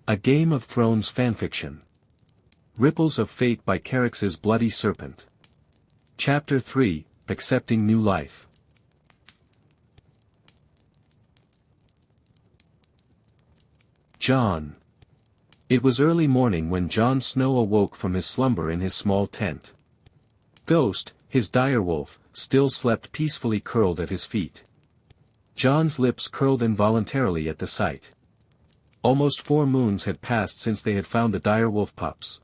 A Game of Thrones fanfiction. Ripples of Fate by CARAXES Bloody Serpent. Chapter 3, Accepting New Life. Jon. It was early morning when Jon Snow awoke from his slumber in his small tent. Ghost, his direwolf, still slept peacefully curled at his feet. Jon's lips curled involuntarily at the sight. Almost 4 moons had passed since they had found the direwolf pups.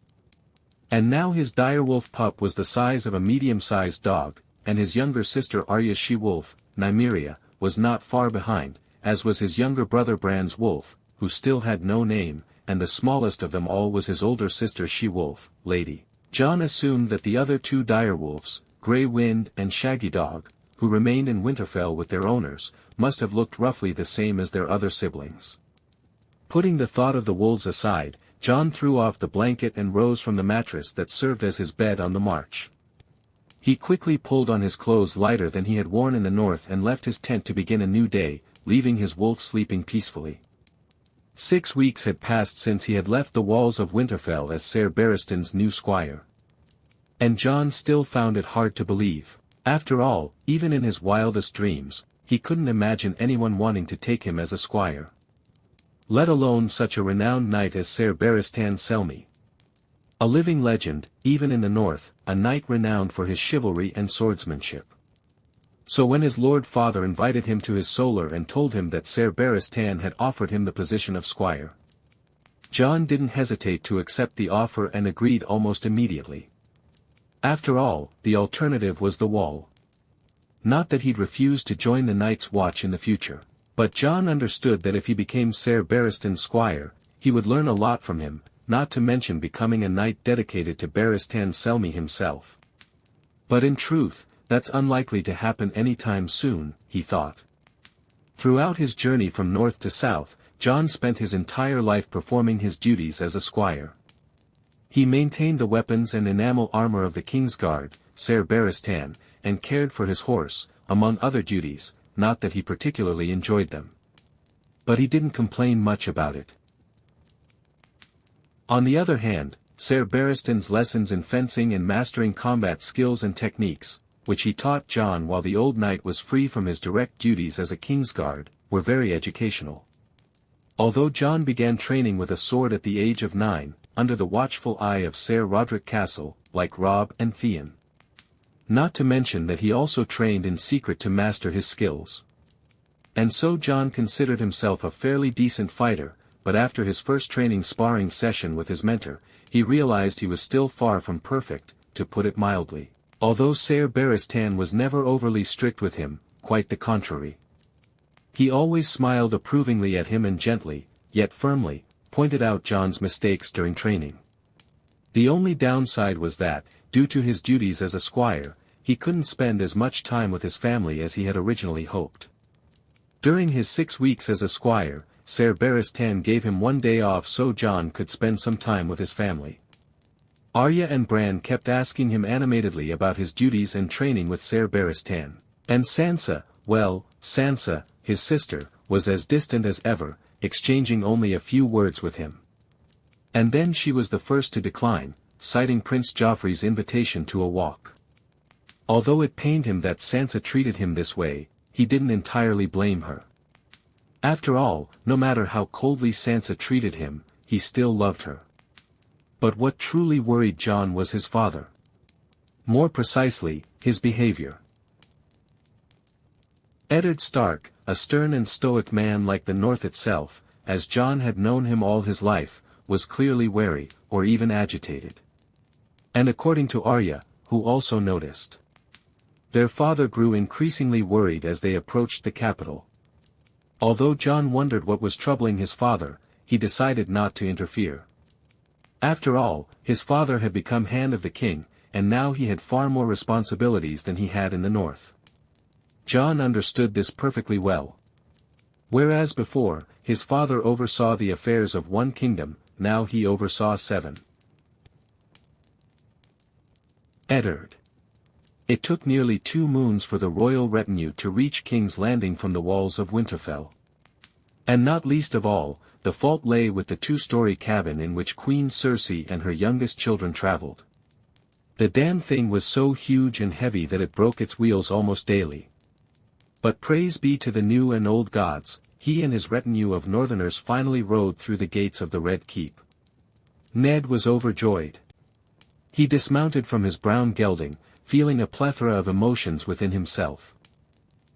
And now his direwolf pup was the size of a medium-sized dog, and his younger sister Arya's she-wolf, Nymeria, was not far behind, as was his younger brother Bran's wolf, who still had no name, and the smallest of them all was his older sister she-wolf, Lady. Jon assumed that the other 2 direwolves, Grey Wind and Shaggy Dog, who remained in Winterfell with their owners, must have looked roughly the same as their other siblings. Putting the thought of the wolves aside, Jon threw off the blanket and rose from the mattress that served as his bed on the march. He quickly pulled on his clothes lighter than he had worn in the north and left his tent to begin a new day, leaving his wolf sleeping peacefully. 6 weeks had passed since he had left the walls of Winterfell as Ser Barristan's new squire. And Jon still found it hard to believe. After all, even in his wildest dreams, he couldn't imagine anyone wanting to take him as a squire. Let alone such a renowned knight as Ser Barristan Selmy. A living legend, even in the north, a knight renowned for his chivalry and swordsmanship. So when his lord father invited him to his solar and told him that Ser Barristan had offered him the position of squire, Jon didn't hesitate to accept the offer and agreed almost immediately. After all, the alternative was the wall. Not that he'd refuse to join the Night's Watch in the future. But Jon understood that if he became Ser Barristan's squire, he would learn a lot from him, not to mention becoming a knight dedicated to Barristan Selmy himself. But in truth, that's unlikely to happen anytime soon, he thought. Throughout his journey from north to south, Jon spent his entire life performing his duties as a squire. He maintained the weapons and enamel armor of the Kingsguard, Ser Barristan, and cared for his horse, among other duties. Not that he particularly enjoyed them. But he didn't complain much about it. On the other hand, Ser Barristan's lessons in fencing and mastering combat skills and techniques, which he taught Jon while the old knight was free from his direct duties as a Kingsguard, were very educational. Although Jon began training with a sword at the age of 9, under the watchful eye of Ser Roderick Castle, like Robb and Theon. Not to mention that he also trained in secret to master his skills. And so Jon considered himself a fairly decent fighter, but after his first training sparring session with his mentor, he realized he was still far from perfect, to put it mildly. Although Ser Barristan was never overly strict with him, quite the contrary. He always smiled approvingly at him and gently, yet firmly, pointed out Jon's mistakes during training. The only downside was that, due to his duties as a squire, he couldn't spend as much time with his family as he had originally hoped. During his 6 weeks as a squire, Ser Barristan gave him 1 day off so Jon could spend some time with his family. Arya and Bran kept asking him animatedly about his duties and training with Ser Barristan. And Sansa, well, Sansa, his sister, was as distant as ever, exchanging only a few words with him. And then she was the first to decline, citing Prince Joffrey's invitation to a walk. Although it pained him that Sansa treated him this way, he didn't entirely blame her. After all, no matter how coldly Sansa treated him, he still loved her. But what truly worried Jon was his father. More precisely, his behavior. Eddard Stark, a stern and stoic man like the North itself, as Jon had known him all his life, was clearly wary, or even agitated. And according to Arya, who also noticed. Their father grew increasingly worried as they approached the capital. Although Jon wondered what was troubling his father, he decided not to interfere. After all, his father had become Hand of the King, and now he had far more responsibilities than he had in the north. Jon understood this perfectly well. Whereas before, his father oversaw the affairs of 1 kingdom, now he oversaw 7. Eddard. It took nearly 2 moons for the royal retinue to reach King's Landing from the walls of Winterfell. And not least of all, the fault lay with the two-story cabin in which Queen Circe and her youngest children traveled. The damn thing was so huge and heavy that it broke its wheels almost daily. But praise be to the new and old gods, he and his retinue of northerners finally rode through the gates of the Red Keep. Ned was overjoyed. He dismounted from his brown gelding, feeling a plethora of emotions within himself.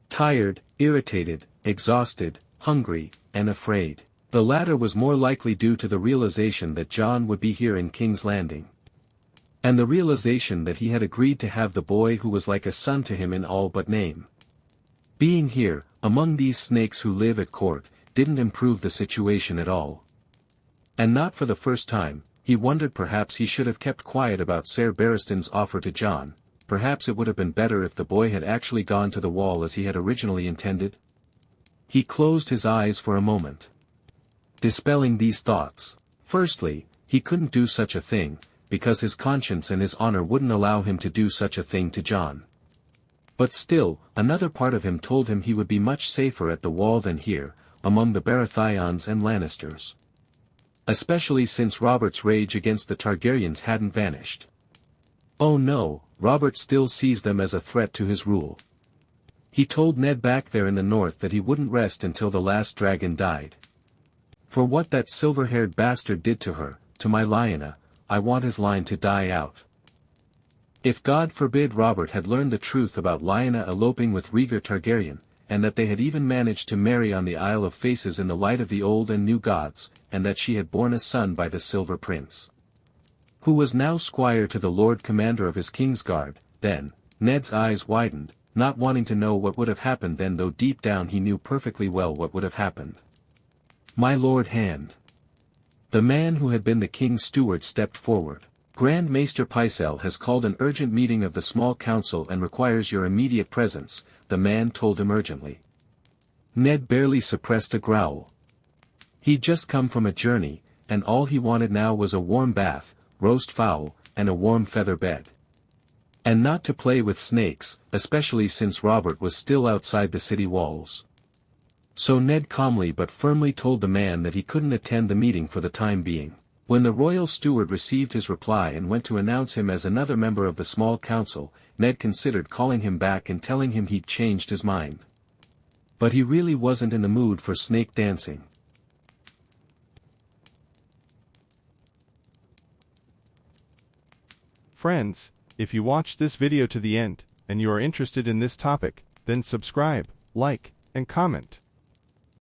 Tired, irritated, exhausted, hungry, and afraid. The latter was more likely due to the realization that John would be here in King's Landing. And the realization that he had agreed to have the boy who was like a son to him in all but name. Being here, among these snakes who live at court, didn't improve the situation at all. And not for the first time, he wondered perhaps he should have kept quiet about Ser Barristan's offer to John. Perhaps it would have been better if the boy had actually gone to the wall as he had originally intended. He closed his eyes for a moment, dispelling these thoughts. Firstly, he couldn't do such a thing, because his conscience and his honor wouldn't allow him to do such a thing to John. But still, another part of him told him he would be much safer at the wall than here, among the Baratheons and Lannisters. Especially since Robert's rage against the Targaryens hadn't vanished. Oh no, Robert still sees them as a threat to his rule. He told Ned back there in the north that he wouldn't rest until the last dragon died. For what that silver-haired bastard did to her, to my Lyanna, I want his line to die out. If God forbid Robert had learned the truth about Lyanna eloping with Rhaegar Targaryen, and that they had even managed to marry on the Isle of Faces in the light of the old and new gods, and that she had borne a son by the Silver Prince, who was now squire to the Lord Commander of his Kingsguard, then, Ned's eyes widened, not wanting to know what would have happened then, though deep down he knew perfectly well what would have happened. My Lord Hand. The man who had been the king's steward stepped forward. Grand Maester Pycelle has called an urgent meeting of the small council and requires your immediate presence, the man told him urgently. Ned barely suppressed a growl. He'd just come from a journey, and all he wanted now was a warm bath, roast fowl, and a warm feather bed. And not to play with snakes, especially since Robert was still outside the city walls. So Ned calmly but firmly told the man that he couldn't attend the meeting for the time being. When the royal steward received his reply and went to announce him as another member of the small council, Ned considered calling him back and telling him he'd changed his mind. But he really wasn't in the mood for snake dancing. Friends, if you watched this video to the end, and you are interested in this topic, then subscribe, like, and comment.